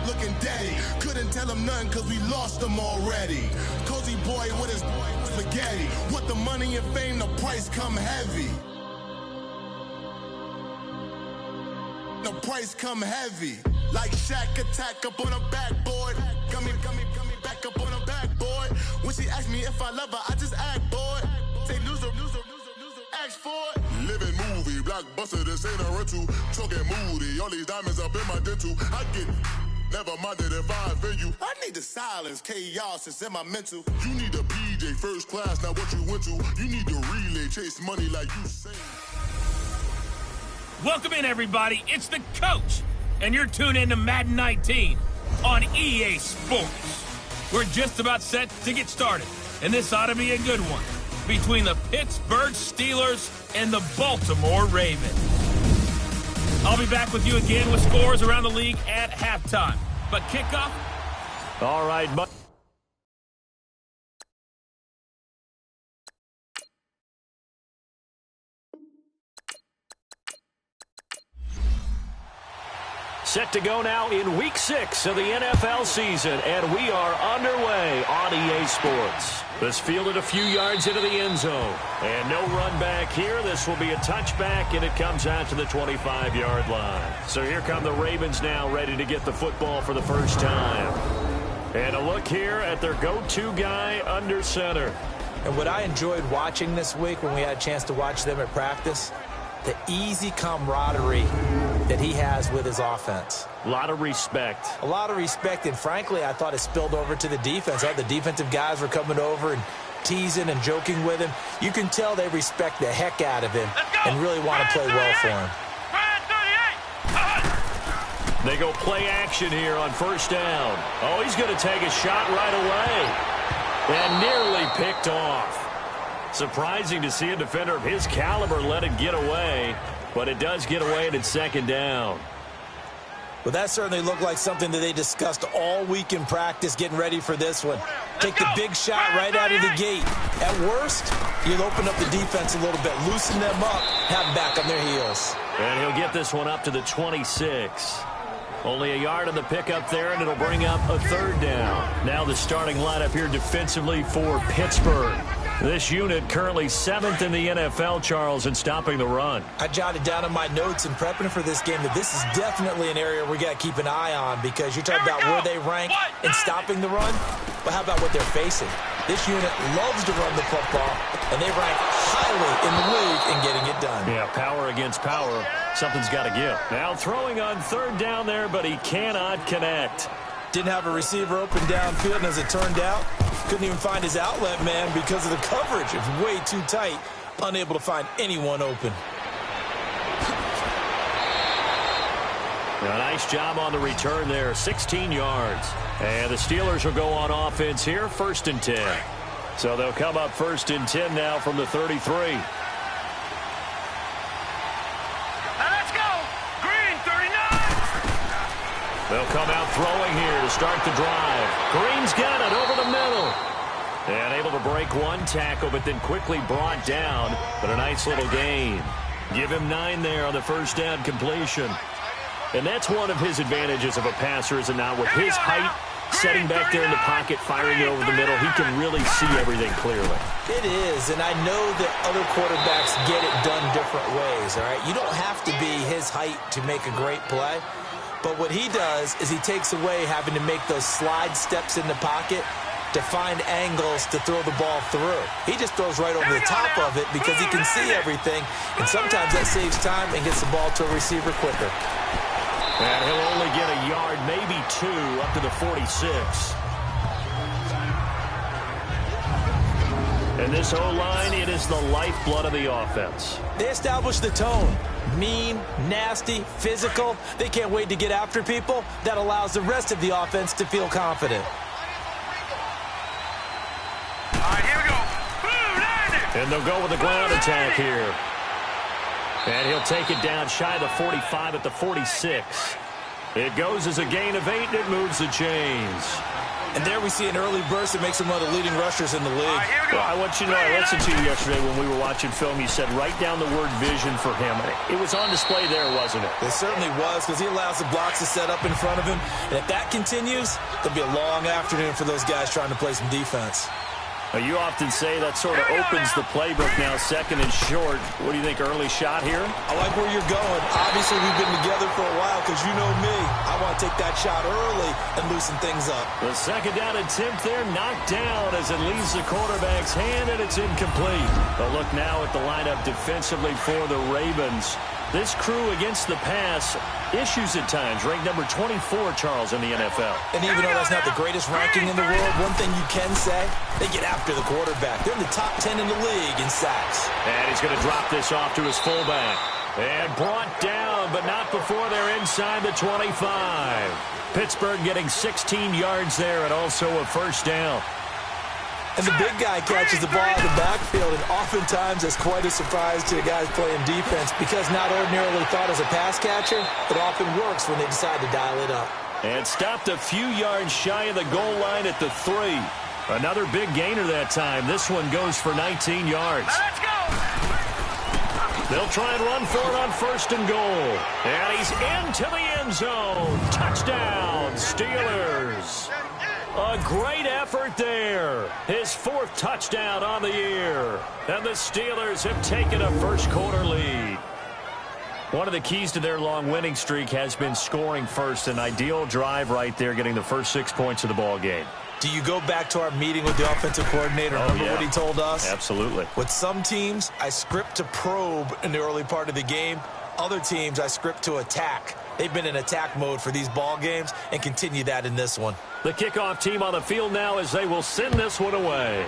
looking daddy. Couldn't tell him nothing cause we lost him already. Cozy boy with his spaghetti. With the money and fame, the price come heavy. The price come heavy. Like Shaq attack up on a backboard. Gummy, back up on a backboard. When she asked me if I love her, I just act bored. Say loser, ask for it. Living movie, blockbuster, this ain't a rental. Talking moody, all these diamonds up in my dental. I get never minded if I offend you. I need the silence, chaos is in my mental. You need a PJ first class, not what you went to. You need to relay, chase money like you say. Welcome in, everybody. It's the coach, and you're tuned in to Madden 19 on EA Sports. We're just about set to get started, and this ought to be a good one between the Pittsburgh Steelers and the Baltimore Ravens. I'll be back with you again with scores around the league at halftime. But kickoff? All right, set to go now in Week 6 of the NFL season, and we are underway on EA Sports. This fielded a few yards into the end zone, and no run back here. This will be a touchback, and it comes out to the 25-yard line. So here come the Ravens now, ready to get the football for the first time. And a look here at their go-to guy under center. And what I enjoyed watching this week when we had a chance to watch them at practice, the easy camaraderie that he has with his offense. A lot of respect. A lot of respect, and frankly, I thought it spilled over to the defense. The defensive guys were coming over and teasing and joking with him. You can tell they respect the heck out of him and really want to play well for him. They go play action here on first down. Oh, he's going to take a shot right away. And nearly picked off. Surprising to see a defender of his caliber let it get away, but it does get away and it's second down. Well, that certainly looked like something that they discussed all week in practice, getting ready for this one. Take the big shot right out of the gate. At worst, you'll open up the defense a little bit, loosen them up, have them back on their heels. And he'll get this one up to the 26. Only a yard on the pickup there, and it'll bring up a third down. Now the starting lineup here defensively for Pittsburgh. This unit currently 7th in the NFL, Charles, in stopping the run. I jotted down in my notes in prepping for this game that this is definitely an area we got to keep an eye on, because you're talking about where they rank in stopping the run. But how about what they're facing? This unit loves to run the football, and they rank highly in the league in getting it done. Yeah, power against power. Something's got to give. Now throwing on third down there, but he cannot connect. Didn't have a receiver open downfield, and as it turned out, couldn't even find his outlet man because of the coverage. It's way too tight, unable to find anyone open. A nice job on the return there, 16 yards. And the Steelers will go on offense here, 1st and 10. So they'll come up 1st and 10 now from the 33. They'll come out throwing here to start the drive. Green's got it over the middle. And able to break one tackle, but then quickly brought down. But a nice little gain. Give him 9 there on the first down completion. And that's one of his advantages of a passer, is it not? With his height, setting back there in the pocket, firing it over the middle, he can really see everything clearly. It is, and I know that other quarterbacks get it done different ways, all right? You don't have to be his height to make a great play. But what he does is he takes away having to make those slide steps in the pocket to find angles to throw the ball through. He just throws right over the top of it because he can see everything, and sometimes that saves time and gets the ball to a receiver quicker. And he'll only get a yard, maybe 2, up to the 46. And this O-line, it is the lifeblood of the offense. They establish the tone. Mean, nasty, physical. They can't wait to get after people. That allows the rest of the offense to feel confident. All right, here we go. Boom, and they'll go with the ground attack here. And he'll take it down shy of the 45 at the 46. It goes as a gain of 8, and it moves the chains. And there we see an early burst that makes him one of the leading rushers in the league. Well, I want you to know, I listened to you yesterday when we were watching film. You said write down the word vision for him. It was on display there, wasn't it? It certainly was, because he allows the blocks to set up in front of him. And if that continues, there'll be a long afternoon for those guys trying to play some defense. You often say that sort of opens the playbook now, second and short. What do you think, early shot here? I like where you're going. Obviously, we've been together for a while because you know me. I want to take that shot early and loosen things up. The second down attempt there knocked down as it leaves the quarterback's hand, and it's incomplete. A look now at the lineup defensively for the Ravens. This crew against the pass, issues at times, ranked number 24, Charles, in the NFL. And even though that's not the greatest ranking in the world, one thing you can say, they get after the quarterback. They're in the top 10 in the league in sacks. And he's going to drop this off to his fullback. And brought down, but not before they're inside the 25. Pittsburgh getting 16 yards there and also a first down. And the big guy catches the ball out of the backfield, and oftentimes that's quite a surprise to the guys playing defense because not ordinarily thought as a pass catcher, it often works when they decide to dial it up. And stopped a few yards shy of the goal line at the 3. Another big gainer that time. This one goes for 19 yards. Let's go! They'll try and run for it on first and goal. And he's into the end zone. Touchdown, Steelers. A great effort there. His 4th touchdown on the year. And the Steelers have taken a first-quarter lead. One of the keys to their long winning streak has been scoring first. An ideal drive right there, getting the first 6 points of the ball game. Do you go back to our meeting with the offensive coordinator? Remember what he told us? Absolutely. With some teams, I script to probe in the early part of the game. Other teams, I script to attack. They've been in attack mode for these ball games and continue that in this one. The kickoff team on the field now as they will send this one away.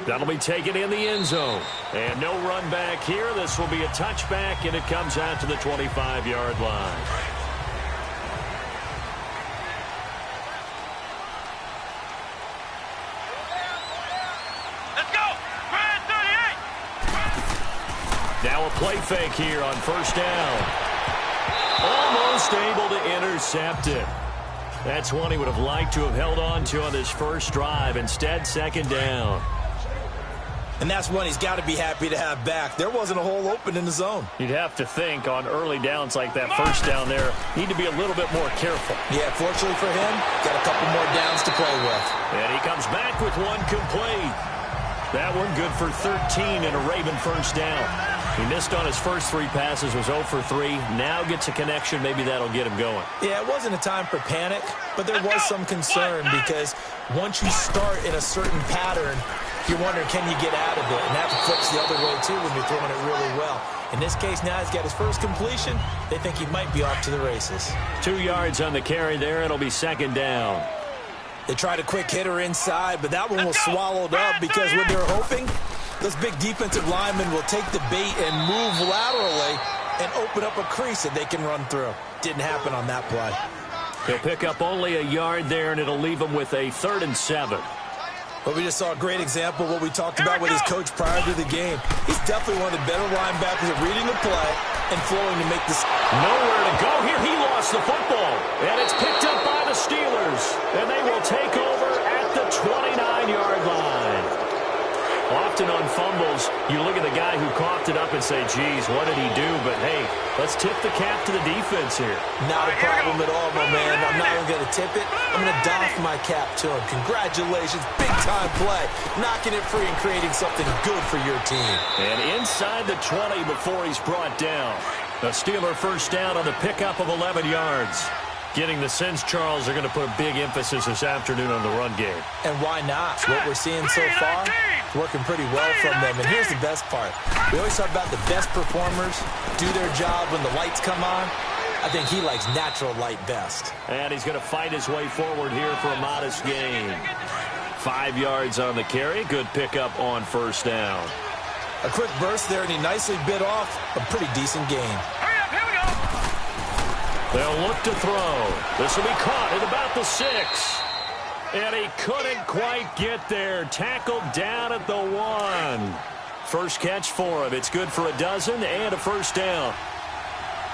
That'll be taken in the end zone. And no run back here. This will be a touchback, and it comes out to the 25-yard line. Let's go! Grand 38! Now a play fake here on first down. Almost able to intercept it. That's one he would have liked to have held on to on this first drive. Instead, second down. And that's one he's got to be happy to have back. There wasn't a hole open in the zone. You'd have to think on early downs like that first down there, need to be a little bit more careful. Yeah, fortunately for him, got a couple more downs to play with. And he comes back with one complete. That one good for 13 and a Raven first down. He missed on his first 3 passes, was 0 for 3. Now gets a connection. Maybe that'll get him going. Yeah, it wasn't a time for panic, but there was some concern because once you start in a certain pattern, you're wondering, can you get out of it? And that flips the other way, too, when you're throwing it really well. In this case, now he's got his first completion. They think he might be off to the races. 2 yards on the carry there. It'll be second down. They tried a quick hitter inside, but that one was swallowed up because what they're hoping, those big defensive linemen will take the bait and move laterally and open up a crease that they can run through. Didn't happen on that play. He'll pick up only a yard there, and it'll leave him with a 3rd and 7. But we just saw a great example of what we talked about with his coach prior to the game. He's definitely one of the better linebackers at reading the play and flowing to make this. Nowhere to go here. He lost the football. And it's picked up by the Steelers. And they will take over at the 29-yard line. Often on fumbles, you look at the guy who coughed it up and say, geez, what did he do? But, hey, let's tip the cap to the defense here. Not a problem at all, my man. I'm not even going to tip it. I'm going to doff my cap to him. Congratulations. Big-time play. Knocking it free and creating something good for your team. And inside the 20 before he's brought down. A Steeler first down on the pickup of 11 yards. Getting the sense, Charles, are going to put a big emphasis this afternoon on the run game. And why not? What we're seeing so far, it's working pretty well from them. And here's the best part. We always talk about the best performers do their job when the lights come on. I think he likes natural light best. And he's going to fight his way forward here for a modest gain. 5 yards on the carry. Good pickup on first down. A quick burst there, and he nicely bit off a pretty decent gain. Hurry up, here we go! They'll look to throw. This will be caught at about the 6. And he couldn't quite get there. Tackled down at the 1. First catch for him. It's good for a dozen and a first down.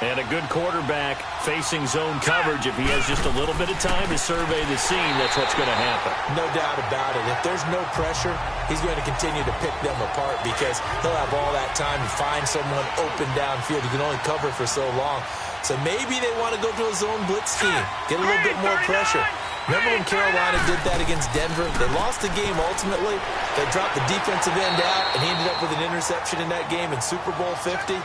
And a good quarterback facing zone coverage. If he has just a little bit of time to survey the scene, that's what's going to happen. No doubt about it. If there's no pressure, he's going to continue to pick them apart because he'll have all that time to find someone open downfield. He can only cover for so long. So maybe they want to go to a zone blitz scheme, get a little bit more pressure. Remember when Carolina did that against Denver? They lost the game ultimately. They dropped the defensive end out, and he ended up with an interception in that game in Super Bowl 50.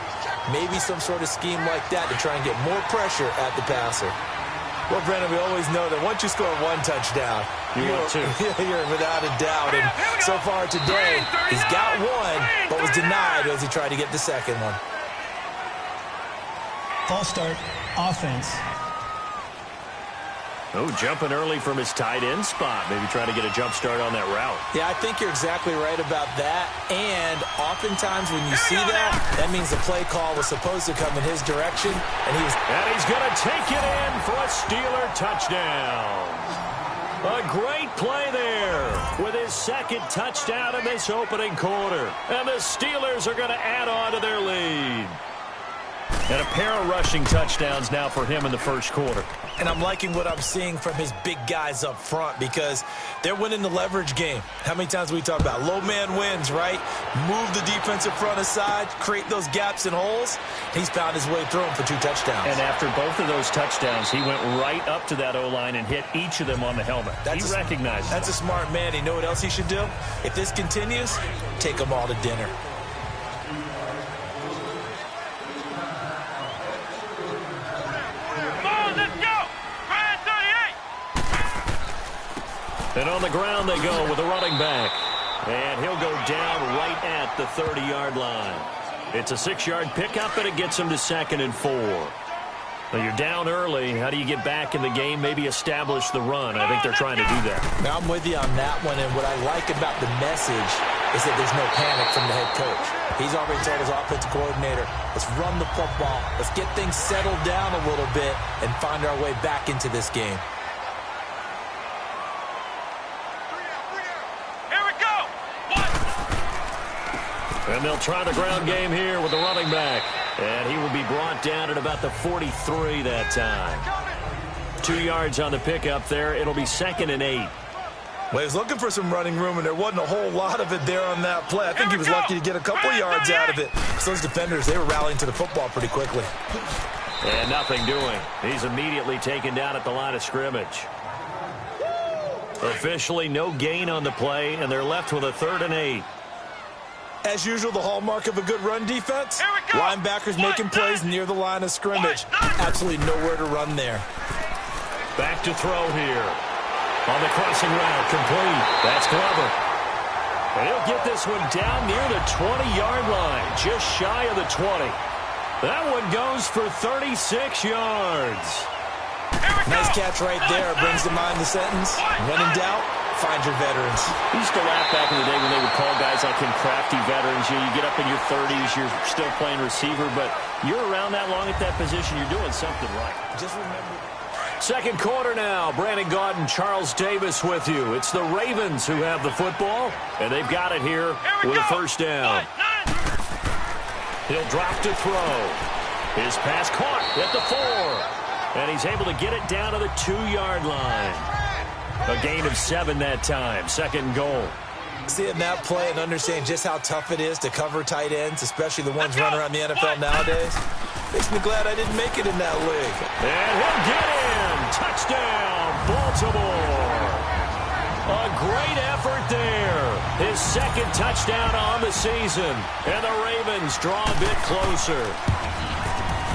Maybe some sort of scheme like that to try and get more pressure at the passer. Well, Brennan, we always know that once you score one touchdown, you're without a doubt. And so far today, he's got one, but was denied as he tried to get the second one. False start, offense. Oh, jumping early from his tight end spot. Maybe trying to get a jump start on that route. Yeah, I think you're exactly right about that. And oftentimes when you see that, that means the play call was supposed to come in his direction. And he's going to take it in for a Steeler touchdown. A great play there with his second touchdown in this opening quarter. And the Steelers are going to add on to their lead. And a pair of rushing touchdowns now for him in the first quarter. And I'm liking what I'm seeing from his big guys up front because they're winning the leverage game. How many times we talk about low man wins, right? Move the defensive front aside, create those gaps and holes. He's found his way through them for 2 touchdowns. And after both of those touchdowns, he went right up to that O-line and hit each of them on the helmet. He recognized That's them. a smart man. You know what else he should do? If this continues, take them all to dinner. And on the ground they go with a running back. And he'll go down right at the 30-yard line. It's a 6-yard pickup, and it gets him to 2nd and 4. Now you're down early. How do you get back in the game? Maybe establish the run. I think they're trying to do that. Now I'm with you on that one, and what I like about the message is that there's no panic from the head coach. He's already told his offensive coordinator, let's run the football. Let's get things settled down a little bit and find our way back into this game. And they'll try the ground game here with the running back. And he will be brought down at about the 43 that time. 2 yards on the pickup there. It'll be 2nd and 8. Well, he was looking for some running room, and there wasn't a whole lot of it there on that play. I think he was lucky to get a couple yards out of it. So those defenders, they were rallying to the football pretty quickly. And nothing doing. He's immediately taken down at the line of scrimmage. Officially no gain on the play, and they're left with a 3rd and 8. As usual, the hallmark of a good run defense, linebackers making plays near the line of scrimmage. Absolutely nowhere to run there. Back to throw here. On the crossing route, complete. That's Glover. And he'll get this one down near the 20-yard line, just shy of the 20. That one goes for 36 yards. Nice catch right there. Brings to mind the sentence, when in doubt, find your veterans. We used to laugh back in the day when they would call guys like him crafty veterans. You get up in your 30s, you're still playing receiver, but you're around that long at that position, you're doing something right. Just remember. Second quarter now. Brandon Gaudin, Charles Davis with you. It's the Ravens who have the football, and they've got it here with a first down. He'll drop to throw. His pass caught at the 4, and he's able to get it down to the 2-yard line. A gain of 7 that time. 2nd and goal. Seeing that play and understand just how tough it is to cover tight ends, especially the ones running around the NFL nowadays, makes me glad I didn't make it in that league. And he'll get in. Touchdown, Baltimore. A great effort there. His 2nd touchdown on the season. And the Ravens draw a bit closer.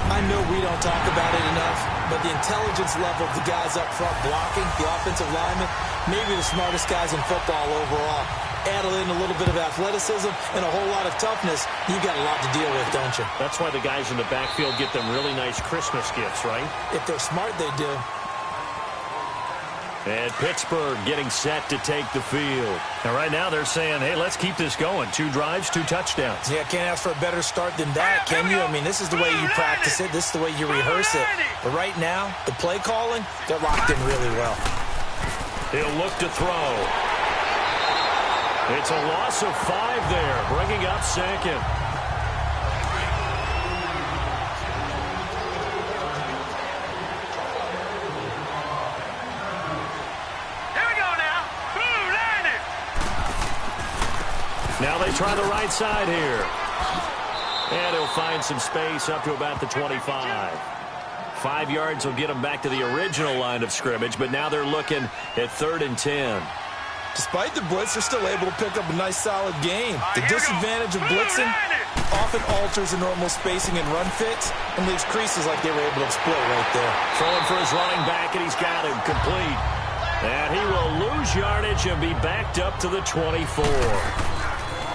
I know we don't talk about it enough, but the intelligence level of the guys up front blocking, the offensive linemen, maybe the smartest guys in football overall. Add in a little bit of athleticism and a whole lot of toughness, you got a lot to deal with, don't you? That's why the guys in the backfield get them really nice Christmas gifts, right? If they're smart, they do. And Pittsburgh getting set to take the field. And right now they're saying, hey, let's keep this going. 2 drives, 2 touchdowns. Yeah, can't ask for a better start than that, can you? I mean, this is the way you practice it. This is the way you rehearse it. But right now, the play calling, they're locked in really well. He'll look to throw. It's a loss of 5 there, bringing up 2nd. they try the right side here. And he'll find some space up to about the 25. 5 yards will get them back to the original line of scrimmage, but now they're looking at 3rd and 10. Despite the blitz, they're still able to pick up a nice, solid gain. The disadvantage of blitzing often alters the normal spacing and run fits and leaves creases like they were able to exploit right there. Throwing for his running back, and he's got him complete. And he will lose yardage and be backed up to the 24.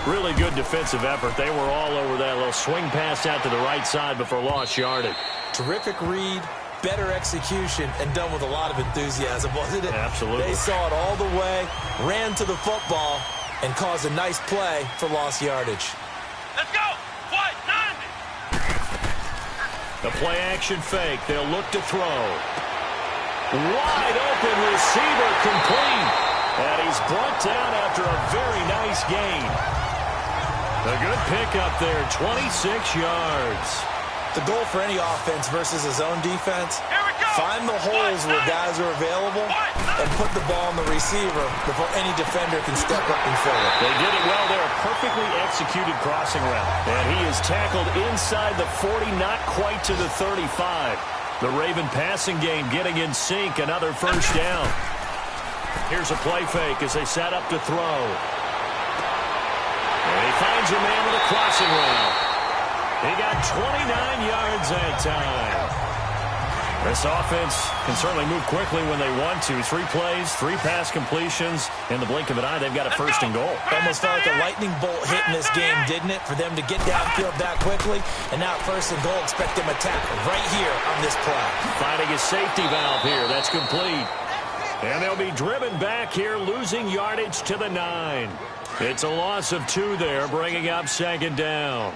Really good defensive effort. They were all over that little swing pass out to the right side before lost yardage. Terrific read, better execution, and done with a lot of enthusiasm, wasn't it? Absolutely. They saw it all the way, ran to the football, and caused a nice play for lost yardage. Let's go. What? 90. The play-action fake. They'll look to throw. Wide open receiver complete. And he's brought down after a very nice gain. A good pickup there, 26 yards. The goal for any offense versus his own defense, find the holes where guys are available and put the ball on the receiver before any defender can step up and fill it. They did it well there. A perfectly executed crossing route. And he is tackled inside the 40, not quite to the 35. The Raven passing game getting in sync. Another first down. Here's a play fake as they set up to throw. And he finds a man with a crossing route. He got 29 yards that time. This offense can certainly move quickly when they want to. 3 plays, 3 pass completions. In the blink of an eye, they've got a 1st and goal. Almost felt like a lightning bolt hit in this game, didn't it? For them to get downfield that quickly. And now 1st and goal, expect them to tackle right here on this play. Finding a safety valve here. That's complete. And they'll be driven back here, losing yardage to the 9. It's a loss of 2 there, bringing up 2nd down.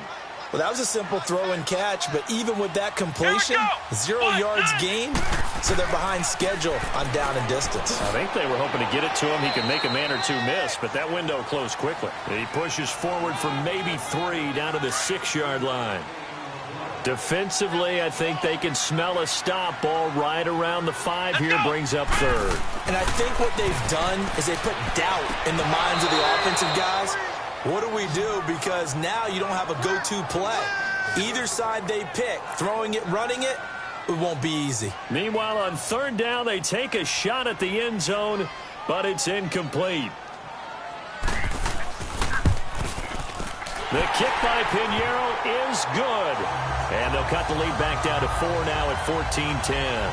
Well, that was a simple throw and catch, but even with that completion, 0 yards gained, so they're behind schedule on down and distance. I think they were hoping to get it to him. He can make a man or 2 miss, but that window closed quickly. He pushes forward for maybe 3 down to the 6-yard line. Defensively, I think they can smell a stop ball right around the 5 here, brings up 3rd. And I think what they've done is they put doubt in the minds of the offensive guys. What do we do? Because now you don't have a go-to play. Either side they pick, throwing it, running it, it won't be easy. Meanwhile, on 3rd down, they take a shot at the end zone, but it's incomplete. The kick by Pinheiro is good. And they'll cut the lead back down to 4 now at 14-10.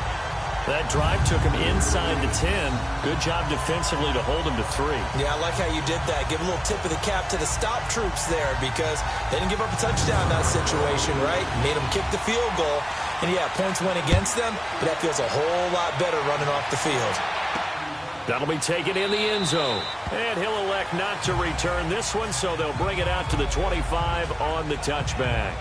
That drive took him inside the 10. Good job defensively to hold him to 3. Yeah, I like how you did that. Give a little tip of the cap to the stop troops there because they didn't give up a touchdown in that situation, right? Made them kick the field goal. And, yeah, points went against them, but that feels a whole lot better running off the field. That'll be taken in the end zone. And he'll elect not to return this one, so they'll bring it out to the 25 on the touchback.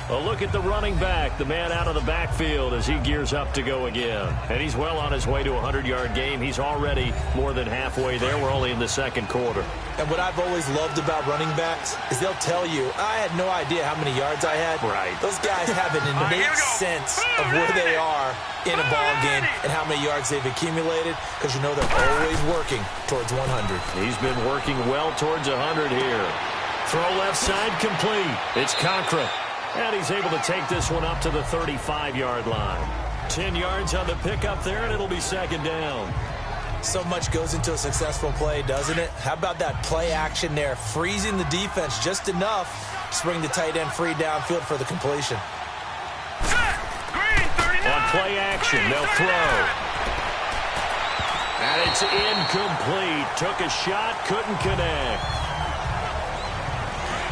A look at the running back, the man out of the backfield as he gears up to go again. And he's well on his way to a 100-yard game. He's already more than halfway there. We're only in the 2nd quarter. And what I've always loved about running backs is they'll tell you, I had no idea how many yards I had. Right. Those guys have an innate sense of where they are in a ball game and how many yards they've accumulated because you know they're always working towards 100. He's been working well towards 100 here. Throw left side complete. It's Cochran. And he's able to take this one up to the 35-yard line. 10 yards on the pickup there, and it'll be 2nd down. So much goes into a successful play, doesn't it? How about that play action there? Freezing the defense just enough to bring the tight end free downfield for the completion. On play action, they'll throw. And it's incomplete. Took a shot, couldn't connect.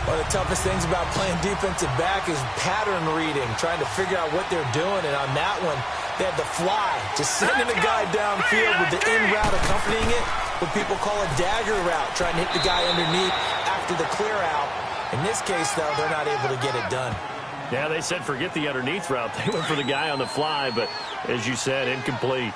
One of the toughest things about playing defensive back is pattern reading, trying to figure out what they're doing. And on that one, they had the fly, just sending the guy downfield with the in route accompanying it, what people call a dagger route, trying to hit the guy underneath after the clear out. In this case, though, they're not able to get it done. Yeah, they said forget the underneath route. They went for the guy on the fly, but as you said, incomplete.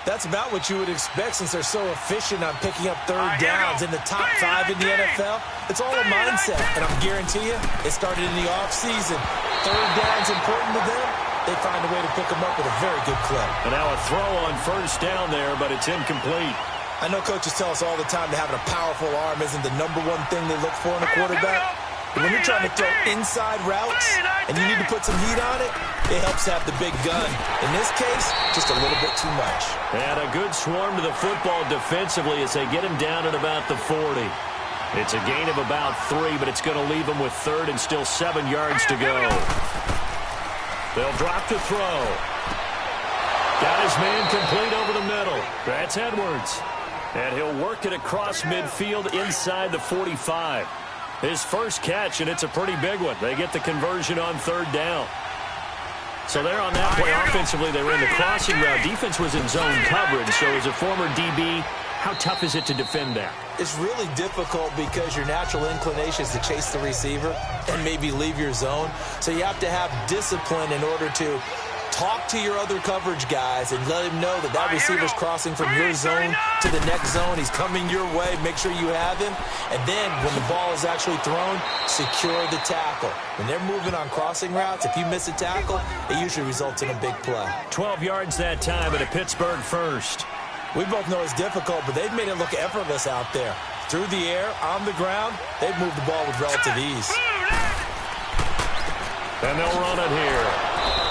That's about what you would expect since they're so efficient on picking up 3rd downs in the top 5 in the NFL. It's all a mindset, and I'm guarantee you, it started in the offseason. 3rd down's important to them. They find a way to pick them up with a very good clip. And now a throw on 1st down there, but it's incomplete. I know coaches tell us all the time that having a powerful arm isn't the number one thing they look for in a quarterback. But when you're trying to throw inside routes and you need to put some heat on it, it helps to have the big gun. In this case, just a little bit too much. And a good swarm to the football defensively as they get him down at about the 40. It's a gain of about 3, but it's going to leave him with 3rd and still 7 yards to go. They'll drop to throw. Got his man complete over the middle. That's Edwards. And he'll work it across midfield inside the 45. His first catch, and it's a pretty big one. They get the conversion on 3rd down. So they're on that play. Offensively, they were in the crossing route. Defense was in zone coverage. So as a former DB, how tough is it to defend that? It's really difficult because your natural inclination is to chase the receiver and maybe leave your zone. So you have to have discipline in order to talk to your other coverage guys and let him know that that receiver's crossing from your zone to the next zone. He's coming your way. Make sure you have him. And then when the ball is actually thrown, secure the tackle. When they're moving on crossing routes, if you miss a tackle, it usually results in a big play. 12 yards that time at a Pittsburgh first. We both know it's difficult, but they've made it look effortless out there. Through the air, on the ground, they've moved the ball with relative ease. And they'll run it here.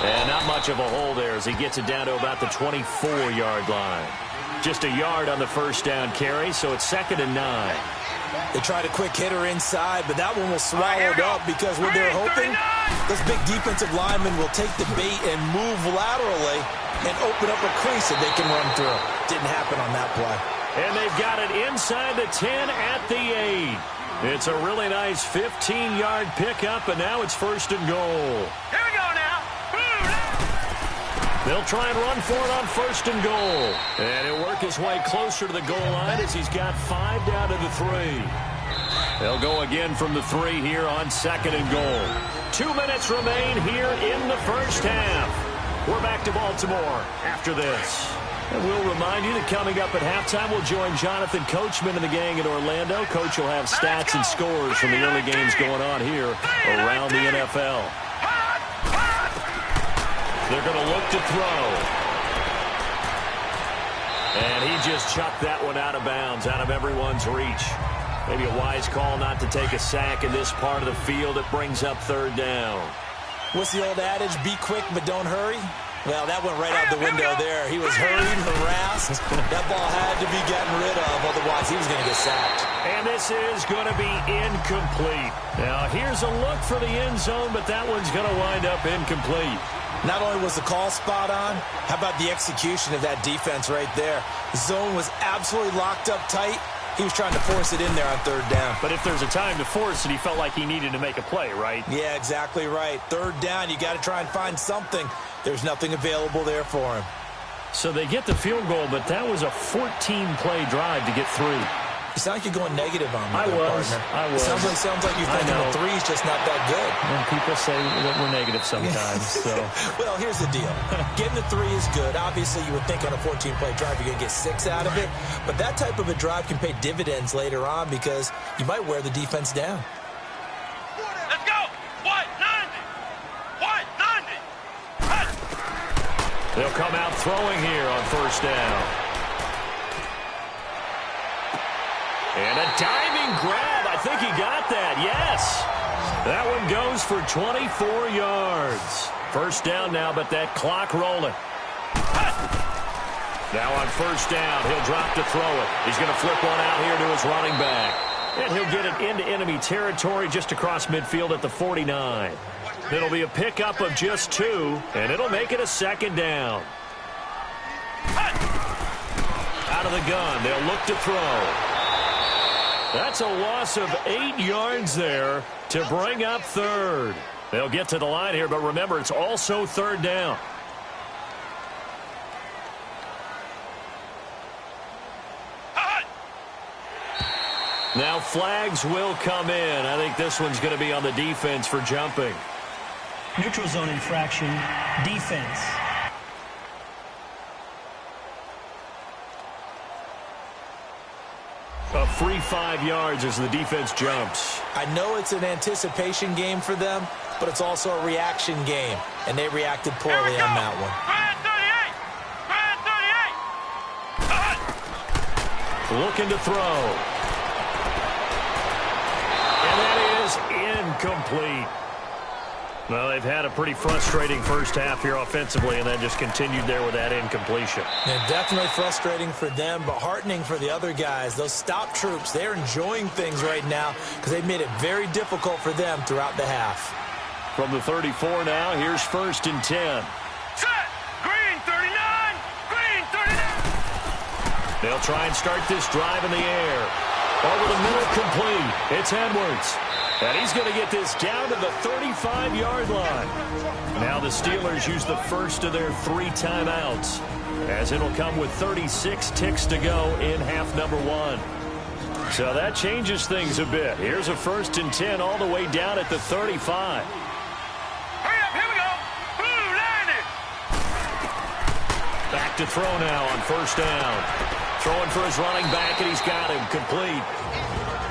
And not much of a hole there as he gets it down to about the 24-yard line. Just a yard on the first down carry, so it's 2nd and 9. They tried a quick hitter inside, but that one was swallowed up because what they're hoping, this big defensive lineman will take the bait and move laterally and open up a crease that they can run through. Didn't happen on that play. And they've got it inside the 10 at the 8. It's a really nice 15-yard pickup, and now it's 1st and goal. Here we go now. They'll try and run for it on 1st and goal. And he'll work his way closer to the goal line as he's got 5 down to the 3. They'll go again from the 3 here on 2nd and goal. 2 minutes remain here in the first half. We're back to Baltimore after this. And we'll remind you that coming up at halftime, we'll join Jonathan Coachman and the gang in Orlando. Coach will have stats and scores from the early games going on here around the NFL. They're going to look to throw. And he just chucked that one out of bounds, out of everyone's reach. Maybe a wise call not to take a sack in this part of the field. It brings up 3rd down. What's the old adage? Be quick, but don't hurry. Well, that went right out the window there. He was hurried, harassed. That ball had to be gotten rid of, otherwise he was going to get sacked. And this is going to be incomplete. Now, here's a look for the end zone, but that one's going to wind up incomplete. Not only was the call spot on, how about the execution of that defense right there? The zone was absolutely locked up tight. He was trying to force it in there on 3rd down. But if there's a time to force it, he felt like he needed to make a play, right? Yeah, exactly right. 3rd down, you got to try and find something. There's nothing available there for him. So they get the field goal, but that was a 14-play drive to get 3. You sound like you're going negative on me, I was. Sounds like you're thinking the 3's just not that good. And people say that we're negative sometimes. So. Well, here's the deal. Getting the 3 is good. Obviously, you would think on a 14-play drive you're going to get 6 out of it. But that type of a drive can pay dividends later on because you might wear the defense down. Let's go. What? 90. What? 90. They'll come out throwing here on 1st down. And a diving grab. I think he got that. Yes. That one goes for 24 yards. 1st down now, but that clock rolling. Now on 1st down, he'll drop to throw it. He's going to flip one out here to his running back. And he'll get it into enemy territory just across midfield at the 49. It'll be a pickup of just 2, and it'll make it a 2nd down. Out of the gun, they'll look to throw. That's a loss of 8 yards there to bring up 3rd. They'll get to the line here, but remember, it's also 3rd down. Now flags will come in. I think this one's going to be on the defense for jumping. Neutral zone infraction, defense. A free 5 yards as the defense jumps. I know it's an anticipation game for them, but it's also a reaction game, and they reacted poorly on that one. looking to throw. And that is incomplete. Well, they've had a pretty frustrating first half here offensively, and then just continued there with that incompletion. Yeah, definitely frustrating for them, but heartening for the other guys. Those stop troops, they're enjoying things right now because they've made it very difficult for them throughout the half. From the 34 now, here's 1st and 10. Set! Green 39! Green 39! They'll try and start this drive in the air. Over the middle, complete. It's Edwards. And he's going to get this down to the 35-yard line. Now the Steelers use the first of their 3 timeouts, as it'll come with 36 ticks to go in half number 1. So that changes things a bit. Here's a 1st and 10 all the way down at the 35. Hurry up, here we go! Blue 90! Back to throw now on 1st down. Throwing for his running back, and he's got him complete.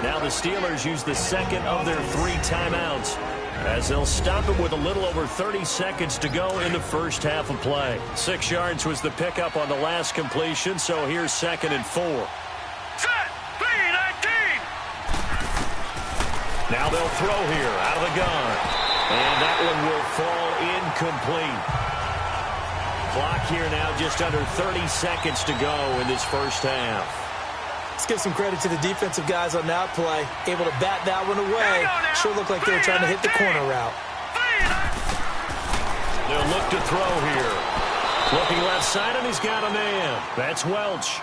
Now the Steelers use the second of their 3 timeouts, as they'll stop him with a little over 30 seconds to go in the first half of play. 6 yards was the pickup on the last completion, so here's 2nd and 4. Set! 3-19! Now they'll throw here out of the gun, and that one will fall incomplete. Clock here now just under 30 seconds to go in this first half. Let's give some credit to the defensive guys on that play. Able to bat that one away. Sure looked like they were trying to hit the corner route. They'll look to throw here. Looking left side, and he's got a man. That's Welch.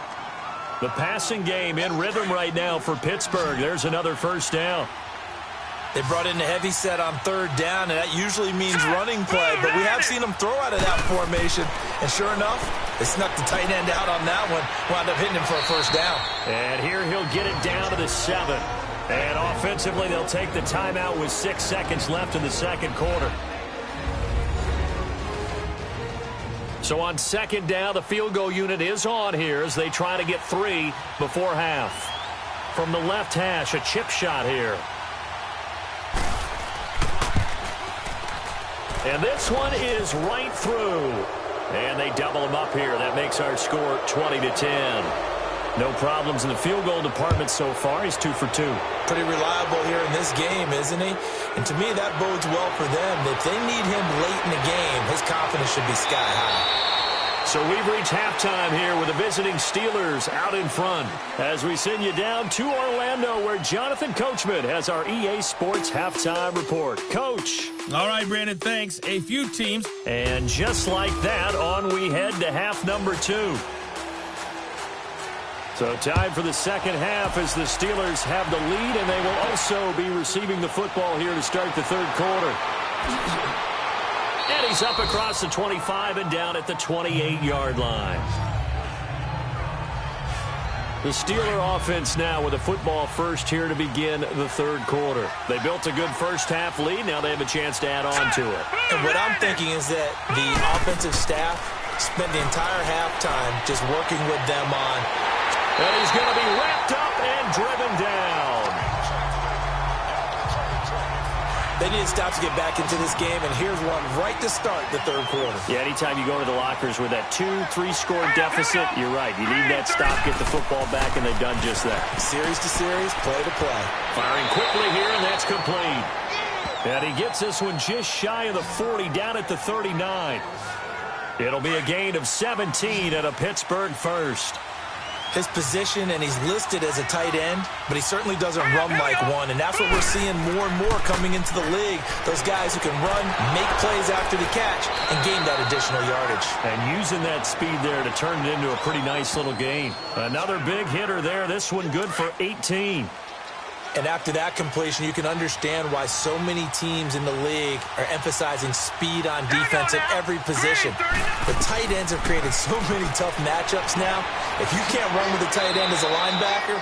The passing game in rhythm right now for Pittsburgh. There's another 1st down. They brought in the heavy set on 3rd down, and that usually means running play, but we have seen them throw out of that formation, and sure enough, they snuck the tight end out on that one, wound up hitting him for a 1st down. And here he'll get it down to the 7. And offensively, they'll take the timeout with 6 seconds left in the second quarter. So on 2nd down, the field goal unit is on here as they try to get 3 before half. From the left hash, a chip shot here. And this one is right through. And they double them up here. That makes our score 20-10. No problems in the field goal department so far. He's 2 for 2. Pretty reliable here in this game, isn't he? And to me, that bodes well for them. If they need him late in the game, his confidence should be sky high. So we've reached halftime here with the visiting Steelers out in front as we send you down to Orlando, where Jonathan Coachman has our EA Sports Halftime Report. Coach. All right, Brandon, thanks. A few teams. And just like that, on we head to half number 2. So time for the second half as the Steelers have the lead, and they will also be receiving the football here to start the third quarter. And he's up across the 25 and down at the 28-yard line. The Steeler offense now with a football first here to begin the third quarter. They built a good first half lead. Now they have a chance to add on to it. And what I'm thinking is that the offensive staff spent the entire halftime just working with them on. And he's going to be wrapped up and driven down. They need to stop to get back into this game, and here's one right to start the third quarter. Yeah, anytime you go to the lockers with that 2-3 score deficit, you're right. You need that stop, get the football back, and they've done just that. Series to series, play to play. Firing quickly here, and that's complete. And he gets this one just shy of the 40, down at the 39. It'll be a gain of 17 and a Pittsburgh first. His position, and he's listed as a tight end, but he certainly doesn't run like one, and that's what we're seeing more and more coming into the league. Those guys who can run, make plays after the catch, and gain that additional yardage. And using that speed there to turn it into a pretty nice little gain. Another big hitter there. This one good for 18. And after that completion, you can understand why so many teams in the league are emphasizing speed on defense at every position. The tight ends have created so many tough matchups now. If you can't run with a tight end as a linebacker,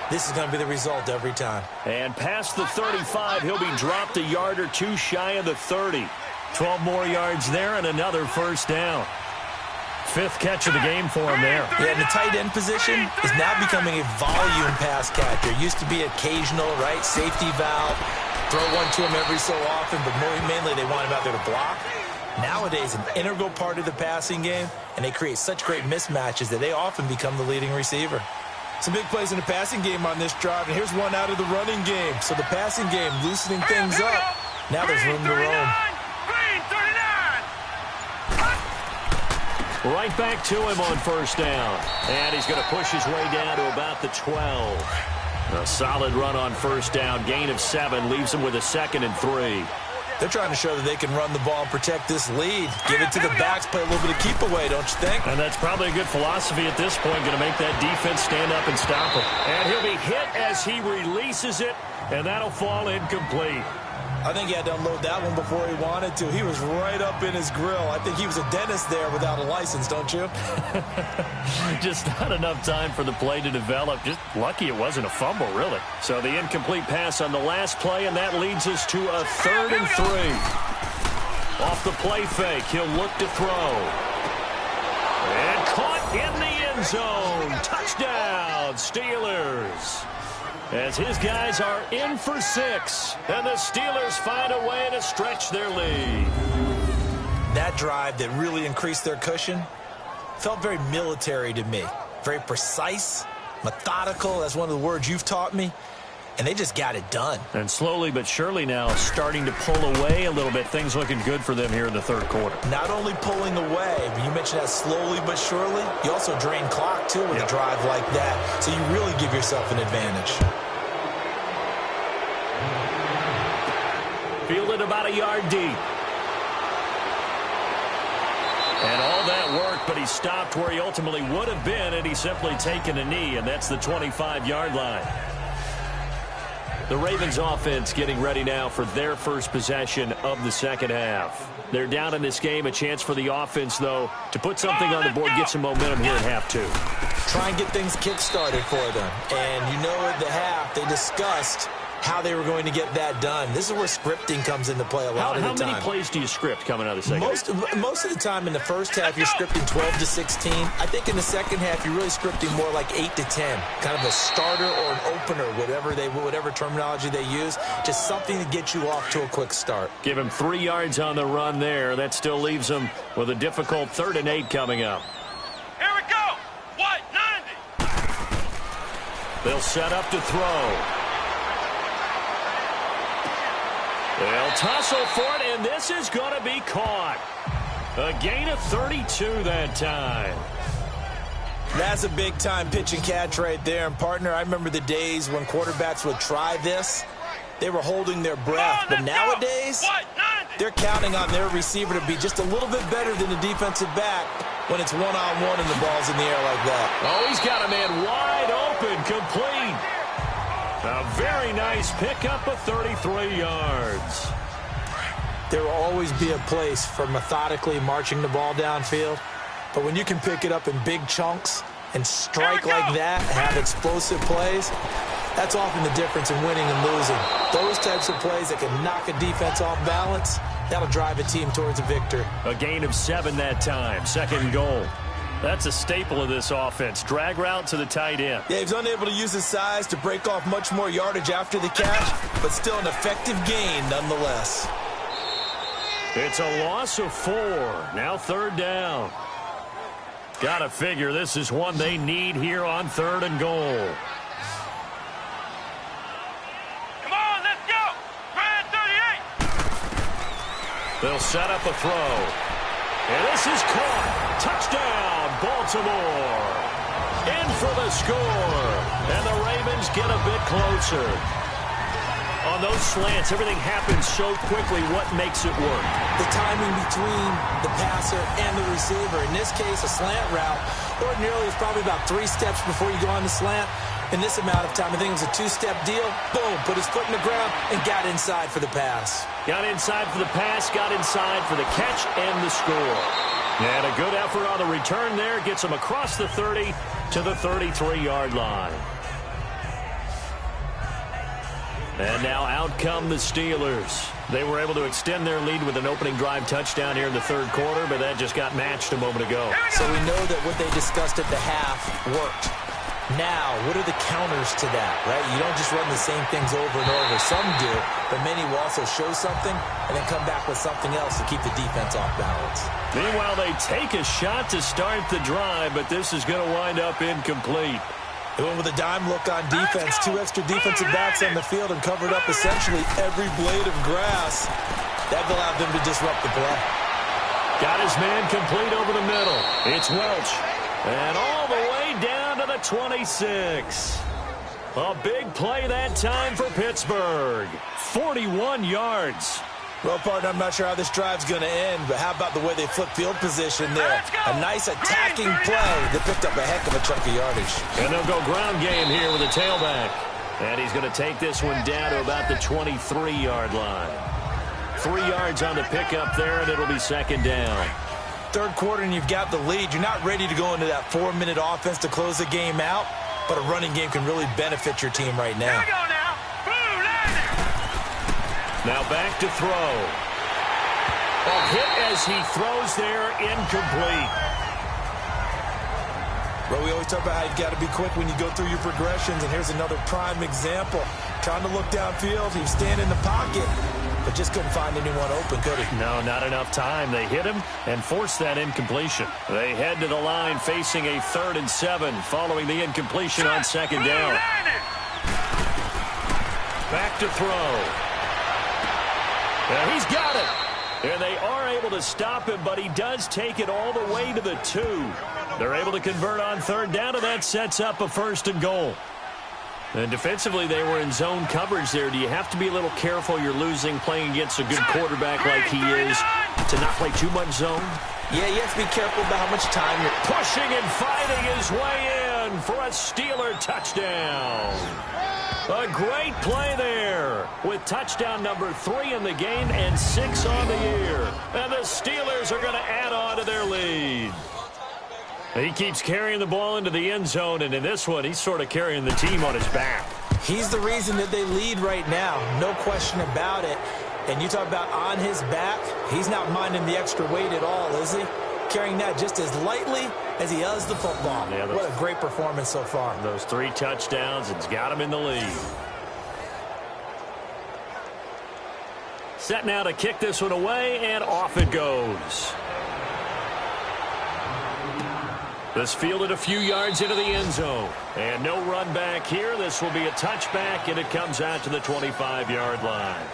this is going to be the result every time. And past the 35, he'll be dropped a yard or two shy of the 30. 12 more yards there and another first down. Fifth catch of the game for him there. Yeah, and the tight end position is now becoming a volume pass catcher. Used to be occasional, right? Safety valve. Throw one to him every so often, but mainly they want him out there to block. Nowadays, an integral part of the passing game, and they create such great mismatches that they often become the leading receiver. Some big plays in the passing game on this drive, and here's one out of the running game. So the passing game loosening things up. Now there's room to roam. Right back to him on first down. And he's going to push his way down to about the 12. A solid run on first down. Gain of 7 leaves him with a 2nd and 3. They're trying to show that they can run the ball and protect this lead. Give it to the backs, play a little bit of keep away, don't you think? And that's probably a good philosophy at this point. Going to make that defense stand up and stop him. And he'll be hit as he releases it, and that'll fall incomplete. I think he had to unload that one before he wanted to. He was right up in his grill. I think he was a dentist there without a license, don't you? Just not enough time for the play to develop. Just lucky it wasn't a fumble, really. So the incomplete pass on the last play, and that leads us to a 3rd and 3. Off the play fake, he'll look to throw. And caught in the end zone. Touchdown, Steelers. As his guys are in for 6, and the Steelers find a way to stretch their lead. That drive that really increased their cushion felt very military to me. Very precise, methodical. That's one of the words you've taught me. And they just got it done. And slowly but surely now starting to pull away a little bit. Things looking good for them here in the 3rd quarter. Not only pulling away, but you mentioned that slowly but surely. You also drain clock, too, with a drive like that. So you really give yourself an advantage. Fielded about a yard deep. And all that worked, but he stopped where he ultimately would have been, and he's simply taken a knee, and that's the 25-yard line. The Ravens offense getting ready now for their first possession of the 2nd half. They're down in this game. A chance for the offense, though, to put something on the board, get some momentum here at half 2. Try and get things kick-started for them. And you know at the half, they discussed how they were going to get that done. This is where scripting comes into play a lot of the time. How many plays do you script coming out of the 2nd half? Most of the time in the first half, you're scripting 12 to 16. I think in the 2nd half, you're really scripting more like 8 to 10. Kind of a starter or an opener, whatever terminology they use. Just something to get you off to a quick start. Give him 3 yards on the run there. That still leaves him with a difficult 3rd and 8 coming up. Here we go. White 90. They'll set up to throw. They'll tussle for it, and this is going to be caught. A gain of 32 that time. That's a big-time pitch and catch right there. And, partner, I remember the days when quarterbacks would try this. They were holding their breath. But nowadays, they're counting on their receiver to be just a little bit better than the defensive back when it's one-on-one and the ball's in the air like that. Oh, he's got a man wide open, complete. A very nice pickup of 33 yards. There will always be a place for methodically marching the ball downfield. But when you can pick it up in big chunks and strike like that, have explosive plays, that's often the difference in winning and losing. Those types of plays that can knock a defense off balance, that'll drive a team towards a victory. A gain of 7 that time. 2nd and goal. That's a staple of this offense. Drag route to the tight end. Yeah, he's unable to use his size to break off much more yardage after the catch, but still an effective gain nonetheless. It's a loss of 4. Now 3rd down. Gotta figure this is one they need here on 3rd and goal. Come on, let's go. Grand 38. They'll set up a throw. And this is caught. Touchdown, Baltimore. In for the score. And the Ravens get a bit closer. On those slants, everything happens so quickly. What makes it work? The timing between the passer and the receiver. In this case, a slant route. Ordinarily, it's probably about 3 steps before you go on the slant. In this amount of time, I think it was a 2-step deal. Boom, put his foot in the ground and got inside for the pass. Got inside for the pass, got inside for the catch and the score. And a good effort on the return there. Gets him across the 30 to the 33-yard line. And now out come the Steelers. They were able to extend their lead with an opening drive touchdown here in the 3rd quarter, but that just got matched a moment ago. So we know that what they discussed at the half worked. Now, what are the counters to that, right? You don't just run the same things over and over. Some do, but many will also show something and then come back with something else to keep the defense off balance. Meanwhile, they take a shot to start the drive, but this is going to wind up incomplete. They went with a dime look on defense. 2 extra defensive backs on the field and covered up essentially every blade of grass. That allowed them to disrupt the play. Got his man complete over the middle. It's Welch. And all the way down to the 26. A big play that time for Pittsburgh. 41 yards. Well, partner, I'm not sure how this drive's going to end, but how about the way they flip field position there? A nice attacking play that picked up a heck of a chunk of yardage. And they'll go ground game here with a tailback. And he's going to take this one down to about the 23-yard line. 3 yards on the pickup there, and it'll be second down. Third quarter, and you've got the lead. You're not ready to go into that 4-minute offense to close the game out, but a running game can really benefit your team right now. Here we go now. Now back to throw. A hit as he throws there, incomplete. Well, we always talk about how you've got to be quick when you go through your progressions, and here's another prime example. Trying to look downfield, he was standing in the pocket, but just couldn't find anyone open, could he? No, not enough time. They hit him and forced that incompletion. They head to the line facing a 3rd and 7 following the incompletion on second down. Back to throw. And he's got it. And they are able to stop him, but he does take it all the way to the 2. They're able to convert on 3rd down, and that sets up a 1st and goal. And defensively, they were in zone coverage there. Do you have to be a little careful? You're losing playing against a good quarterback like he is to not play too much zone? Yeah, you have to be careful about how much time you're pushing and fighting his way in for a Steeler touchdown. A great play there with touchdown number 3 in the game and 6 on the year. And the Steelers are going to add on to their lead. He keeps carrying the ball into the end zone, and in this one, he's sort of carrying the team on his back. He's the reason that they lead right now, no question about it. And you talk about on his back, he's not minding the extra weight at all, is he? Carrying that just as lightly as he does the football. Yeah, what a great performance so far. Those 3 touchdowns, it's got him in the lead. Set now to kick this one away, and off it goes. This fielded a few yards into the end zone. And no run back here. This will be a touchback, and it comes out to the 25-yard line.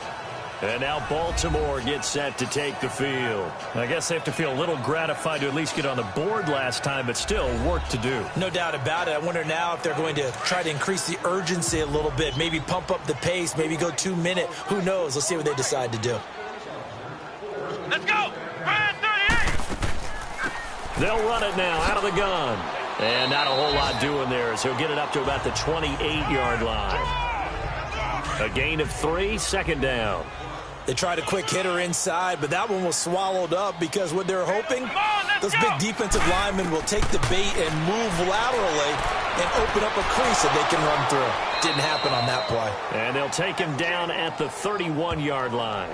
And now Baltimore gets set to take the field. I guess they have to feel a little gratified to at least get on the board last time, but still work to do. No doubt about it. I wonder now if they're going to try to increase the urgency a little bit, maybe pump up the pace, maybe go 2-minute. Who knows? Let's see what they decide to do. Let's go. Run 38. They'll run it now out of the gun. And not a whole lot doing there as he'll get it up to about the 28-yard line. A gain of 3, second down. They tried a quick hitter inside, but that one was swallowed up because what they're hoping, those big defensive linemen will take the bait and move laterally and open up a crease that they can run through. Didn't happen on that play. And they'll take him down at the 31-yard line.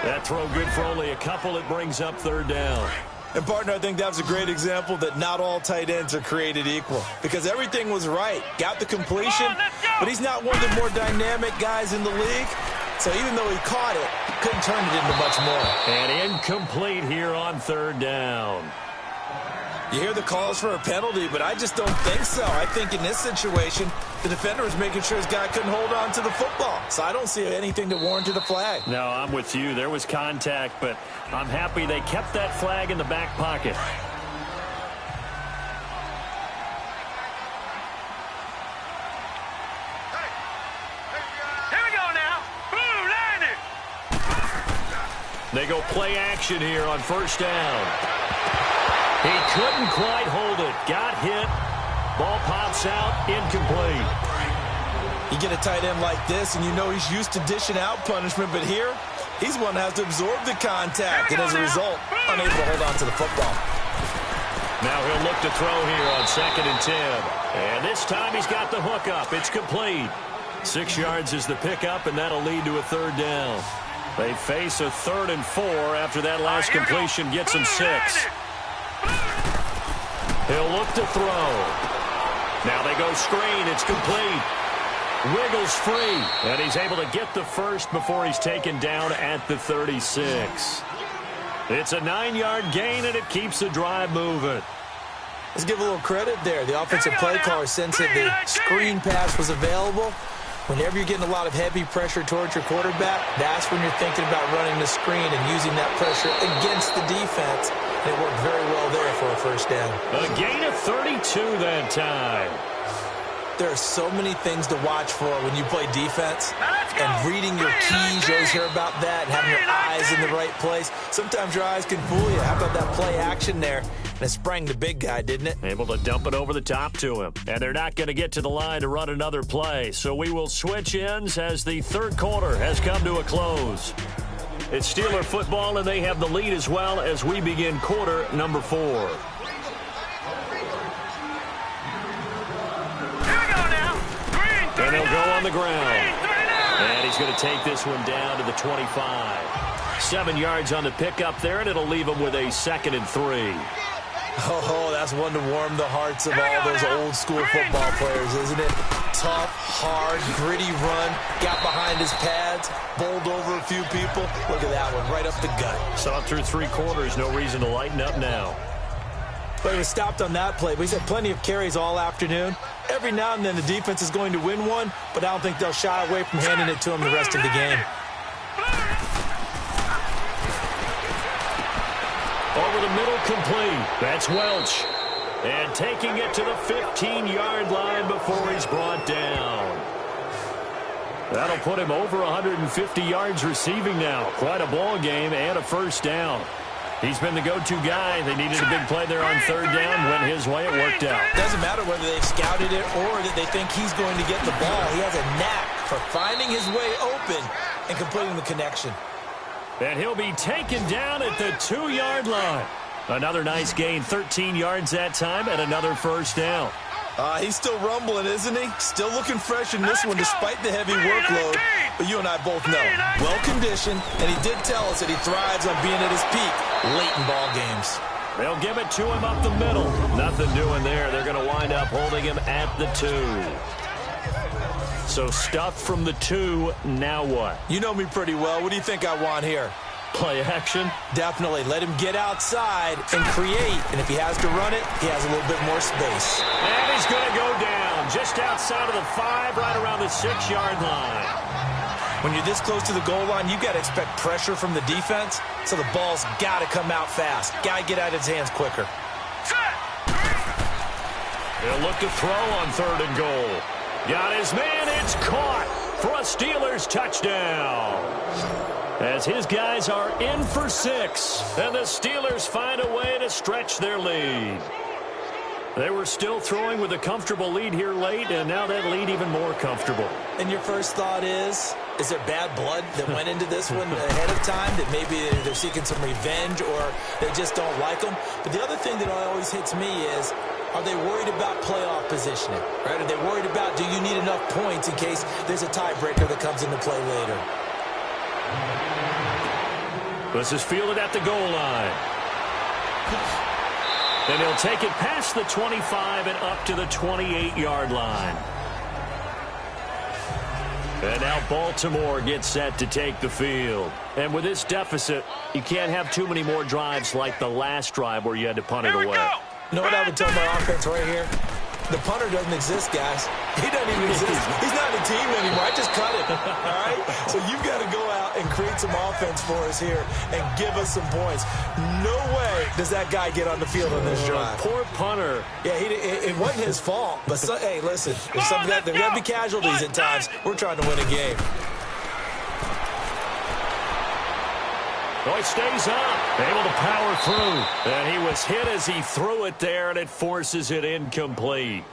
That throw good for only a couple. It brings up 3rd down. And, partner, I think that was a great example that not all tight ends are created equal because everything was right. Got the completion, but he's not one of the more dynamic guys in the league. So even though he caught it, couldn't turn it into much more. And incomplete here on 3rd down. You hear the calls for a penalty, but I just don't think so. I think in this situation, the defender was making sure his guy couldn't hold on to the football. So I don't see anything that warranted a flag. No, I'm with you. There was contact, but I'm happy they kept that flag in the back pocket. They go play action here on 1st down. He couldn't quite hold it. Got hit. Ball pops out. Incomplete. You get a tight end like this, and you know he's used to dishing out punishment, but here, he's one that has to absorb the contact, and as a result, unable to hold on to the football. Now he'll look to throw here on 2nd and 10. And this time he's got the hook up. It's complete. 6 yards is the pickup, and that'll lead to a 3rd down. They face a 3rd and 4 after that last completion gets him 6. He'll look to throw. Now they go screen. It's complete. Wiggles free. And he's able to get the first before he's taken down at the 36. It's a 9-yard gain, and it keeps the drive moving. Let's give a little credit there. The offensive play caller sensed that the screen pass was available. Whenever you're getting a lot of heavy pressure towards your quarterback, that's when you're thinking about running the screen and using that pressure against the defense. And it worked very well there for a first down. A gain of 32 that time. There are so many things to watch for when you play defense. And reading your keys, you always hear about that, and having your eyes in the right place. Sometimes your eyes can fool you. How about that play action there? And it sprang the big guy, didn't it? Able to dump it over the top to him. And they're not going to get to the line to run another play. So we will switch ends as the third quarter has come to a close. It's Steeler football, and they have the lead as well as we begin quarter number 4. And he'll go on the ground. And he's going to take this one down to the 25. 7 yards on the pickup there, and it'll leave him with a 2nd and 3. Oh, that's one to warm the hearts of all those old-school football players, isn't it? Tough, hard, gritty run. Got behind his pads, bowled over a few people. Look at that one, right up the gut. Saw it through 3 quarters. No reason to lighten up now. But he was stopped on that play. But he's had plenty of carries all afternoon. Every now and then the defense is going to win one, but I don't think they'll shy away from handing it to him the rest of the game. Over the middle, complete. That's Welch. And taking it to the 15-yard line before he's brought down. That'll put him over 150 yards receiving now. Quite a ball game and a first down. He's been the go-to guy. They needed a big play there on third down. Went his way. It worked out. Doesn't matter whether they've scouted it or that they think he's going to get the ball. He has a knack for finding his way open and completing the connection. And he'll be taken down at the 2-yard line. Another nice gain, 13 yards that time, and another first down. He's still rumbling, isn't he? Still looking fresh in this one despite the heavy workload. But you and I both know, well-conditioned, and he did tell us that he thrives on being at his peak late in ball games. They'll give it to him up the middle. Nothing doing there. They're going to wind up holding him at the 2. So stuffed from the 2, now what? You know me pretty well. What do you think I want here? Play action? Definitely. Let him get outside and create. And if he has to run it, he has a little bit more space. And he's going to go down just outside of the 5, right around the 6-yard line. When you're this close to the goal line, you've got to expect pressure from the defense, so the ball's got to come out fast. Got to get out of his hands quicker. He'll look to throw on 3rd and goal. Got his man. It's caught for a Steelers touchdown. As his guys are in for 6, and the Steelers find a way to stretch their lead. They were still throwing with a comfortable lead here late, and now that lead even more comfortable. And your first thought is there bad blood that went into this one ahead of time, that maybe they're seeking some revenge or they just don't like them? But the other thing that always hits me is, are they worried about playoff positioning? Right? Are they worried about, do you need enough points in case there's a tiebreaker that comes into play later? This is fielded at the goal line. And he'll take it past the 25 and up to the 28-yard line. And now Baltimore gets set to take the field. And with this deficit, you can't have too many more drives like the last drive where you had to punt it away. You know what I would tell my offense right here? The punter doesn't exist, guys. He doesn't even exist. He's not a team anymore. I just cut him, all right? So you've got to go out and create some offense for us here and give us some points. No way does that guy get on the field on this drive. Poor punter. Yeah, it wasn't his fault. But, hey, listen, there's got to be casualties at times. We're trying to win a game. Oh, he stays up, able to power through. And he was hit as he threw it there, and it forces it incomplete.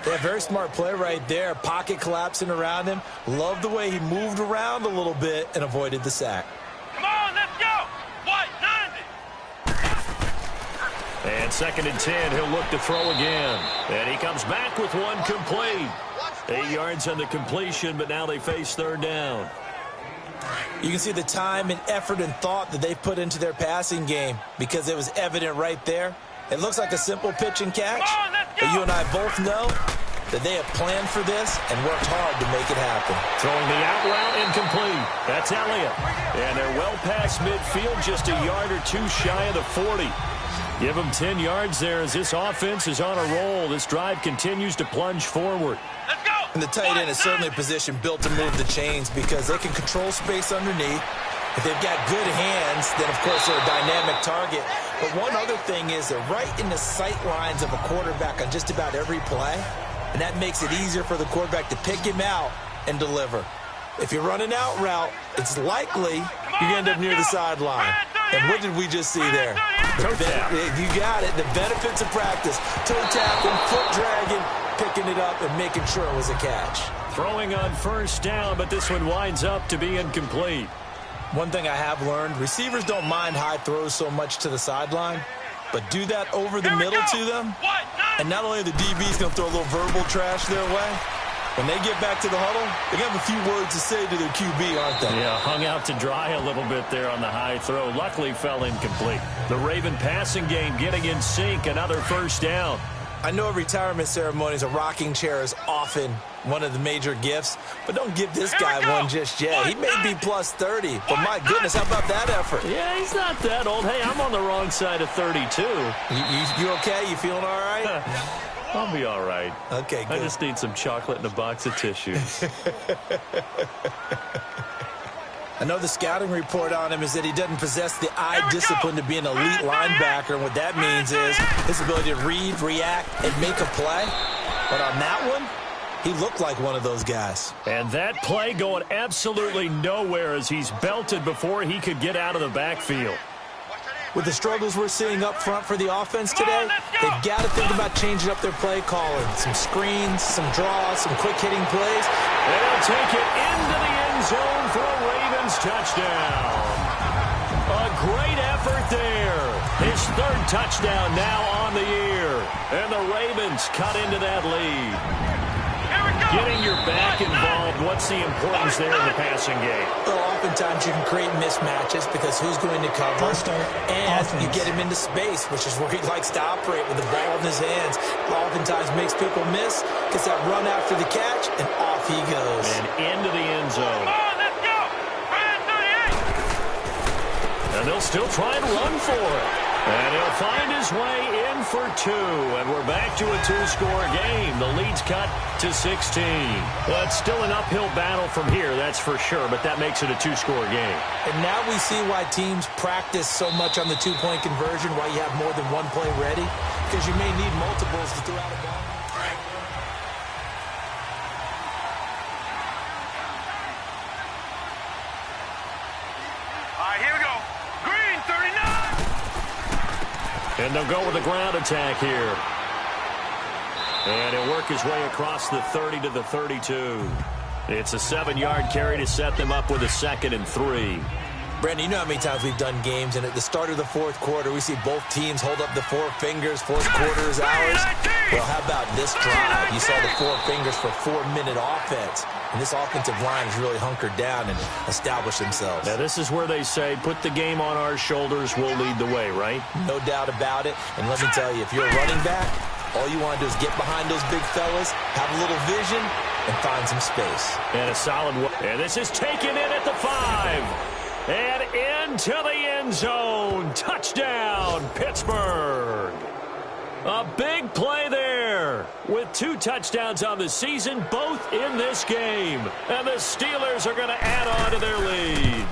Yeah, very smart play right there. Pocket collapsing around him. Love the way he moved around a little bit and avoided the sack. Come on, let's go. White 90. And 2nd and 10, he'll look to throw again. And he comes back with one complete. 8 yards on the completion, but now they face 3rd down. You can see the time and effort and thought that they put into their passing game because it was evident right there. It looks like a simple pitch and catch, but you and I both know that they have planned for this and worked hard to make it happen. Throwing the out route incomplete. That's Elliott. And they're well past midfield, just a yard or two shy of the 40. Give him 10 yards there as this offense is on a roll. This drive continues to plunge forward. Let's go. And the tight end is certainly a position built to move the chains because they can control space underneath. If they've got good hands, then, of course, they're a dynamic target. But one other thing is they're right in the sight lines of a quarterback on just about every play, and that makes it easier for the quarterback to pick him out and deliver. If you're running out route, it's likely you're going to end up near the sideline. And what did we just see there? Toe tap. You got it. The benefits of practice. Toe tapping, foot dragging, picking it up, and making sure it was a catch. Throwing on first down, but this one winds up to be incomplete. One thing I have learned, receivers don't mind high throws so much to the sideline, but do that over the middle to them, and not only are the DBs going to throw a little verbal trash their way, when they get back to the huddle, they're going to have a few words to say to their QB, aren't they? Yeah, hung out to dry a little bit there on the high throw. Luckily fell incomplete. The Raven passing game getting in sync, another first down. I know at retirement ceremonies, a rocking chair is often one of the major gifts, but don't give this guy one just yet. He may be plus 30, but my goodness, how about that effort? Yeah, he's not that old. Hey, I'm on the wrong side of 32. You okay? You feeling all right? I'll be all right. Okay, good. I just need some chocolate and a box of tissues. I know the scouting report on him is that he doesn't possess the eye discipline to be an elite linebacker, and what that means is his ability to read, react, and make a play. But on that one, he looked like one of those guys. And that play going absolutely nowhere as he's belted before he could get out of the backfield. With the struggles we're seeing up front for the offense today, they've got to think about changing up their play calling. Some screens, some draws, some quick-hitting plays. They'll take it into the end zone for a Ravens touchdown. A great effort there. His third touchdown now on the year. And the Ravens cut into that lead. Getting your back involved, what's the importance there in the passing game? Well, oftentimes you can create mismatches because who's going to cover, and you get him into space, which is where he likes to operate with the ball in his hands. Oftentimes makes people miss, gets that run after the catch, and off he goes. And into the end zone. Come on, let's go. Ryan 38. And they'll still try and run for it. And he'll find his way in for two. And we're back to a two-score game. The lead's cut to 16. Well, it's still an uphill battle from here, that's for sure, but that makes it a two-score game. And now we see why teams practice so much on the two-point conversion, why you have more than one play ready, because you may need multiples to throw out a ball. All right, here we go. Green 39. And they'll go with a ground attack here. And he'll work his way across the 30 to the 32. It's a 7-yard carry to set them up with a 2nd and 3. Brandon, you know how many times we've done games, and at the start of the fourth quarter, we see both teams hold up the four fingers, fourth quarter is ours. Well, how about this drive? You saw the four fingers for 4-minute offense, and this offensive line has really hunkered down and established themselves. Now, this is where they say, put the game on our shoulders, we'll lead the way, right? No doubt about it, and let me tell you, if you're a running back, all you want to do is get behind those big fellas, have a little vision, and find some space. And a solid one. And this is taken in at the 5. And into the end zone. Touchdown, Pittsburgh. A big play there with 2 touchdowns on the season, both in this game. And the Steelers are going to add on to their lead.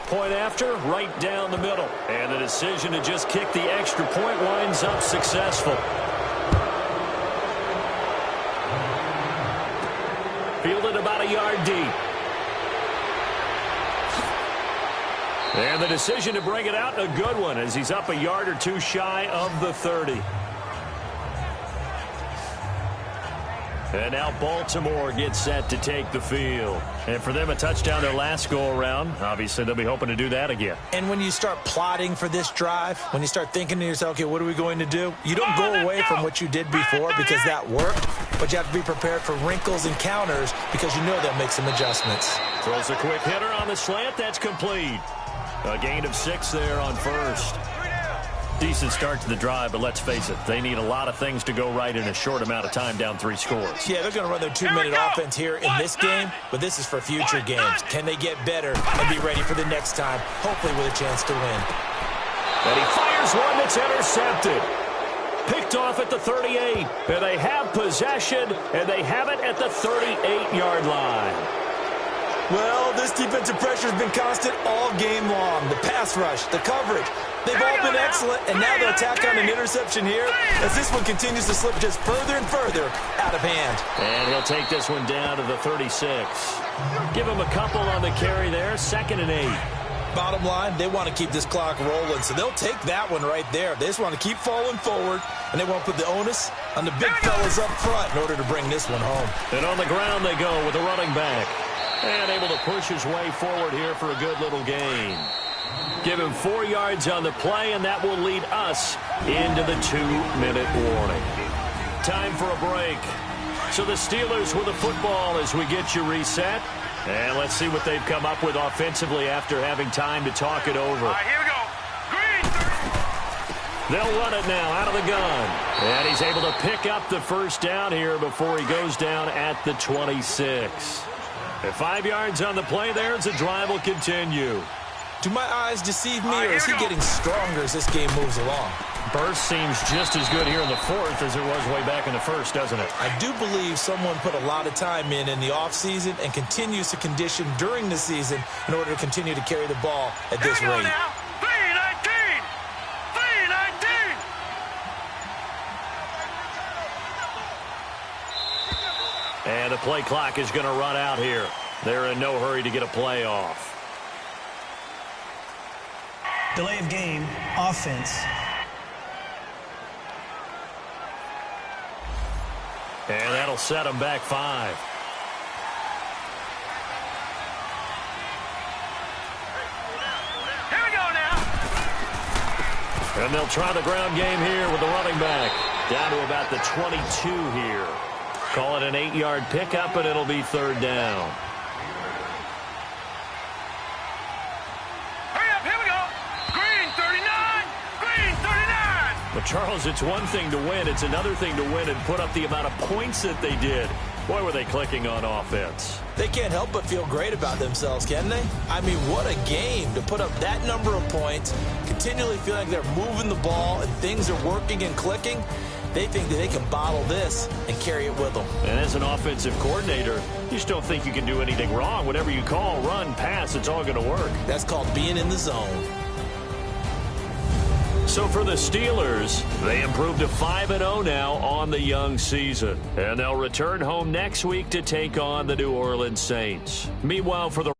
Point after, right down the middle. And the decision to just kick the extra point winds up successful. Fielded about a yard deep. And the decision to bring it out, a good one, as he's up a yard or two shy of the 30. And now Baltimore gets set to take the field. And for them, a touchdown their last go-around. Obviously, they'll be hoping to do that again. And when you start plotting for this drive, when you start thinking to yourself, okay, what are we going to do? You don't go away from what you did before because that worked, but you have to be prepared for wrinkles and counters because you know they'll make some adjustments. Throws a quick hitter on the slant. That's complete. A gain of 6 there on first. Decent start to the drive, but let's face it, they need a lot of things to go right in a short amount of time, down 3 scores. Yeah, they're going to run their 2-minute offense here in this game, but this is for future games. Can they get better and be ready for the next time, hopefully with a chance to win? And he fires one that's intercepted. Picked off at the 38. And they have possession, and they have it at the 38-yard line. Well, this defensive pressure has been constant all game long. The pass rush, the coverage, they've all been excellent, and now the attack on an interception here as this one continues to slip just further and further out of hand. And he'll take this one down to the 36. Give him a couple on the carry there, 2nd and 8. Bottom line, they want to keep this clock rolling, so they'll take that one right there. They just want to keep falling forward, and they want to put the onus on the big fellas up front in order to bring this one home. And on the ground they go with the running back. And able to push his way forward here for a good little gain. Give him 4 yards on the play, and that will lead us into the 2-minute warning. Time for a break. So the Steelers with the football as we get you reset. And let's see what they've come up with offensively after having time to talk it over. All right, here we go. Green. They'll run it now out of the gun. And he's able to pick up the first down here before he goes down at the 26. At 5 yards on the play there as the drive will continue. Do my eyes deceive me, or is he getting stronger as this game moves along? Burst seems just as good here in the 4th as it was way back in the 1st, doesn't it? I do believe someone put a lot of time in the offseason and continues to condition during the season in order to continue to carry the ball at this rate. Now. 319. 319. And the play clock is going to run out here. They're in no hurry to get a play off. Delay of game, offense. And that'll set them back 5. Here we go now. And they'll try the ground game here with the running back. Down to about the 22 here. Call it an 8-yard pickup, and it'll be 3rd down. Hurry up, here we go. Green 39. Green 39. But, Charles, it's one thing to win. It's another thing to win and put up the amount of points that they did. Boy, were they clicking on offense. They can't help but feel great about themselves, can they? I mean, what a game to put up that number of points, continually feeling like they're moving the ball and things are working and clicking. They think that they can bottle this and carry it with them. And as an offensive coordinator, you just don't think you can do anything wrong. Whatever you call, run, pass, it's all going to work. That's called being in the zone. So for the Steelers, they improved to 5-0 now on the young season. And they'll return home next week to take on the New Orleans Saints. Meanwhile, for the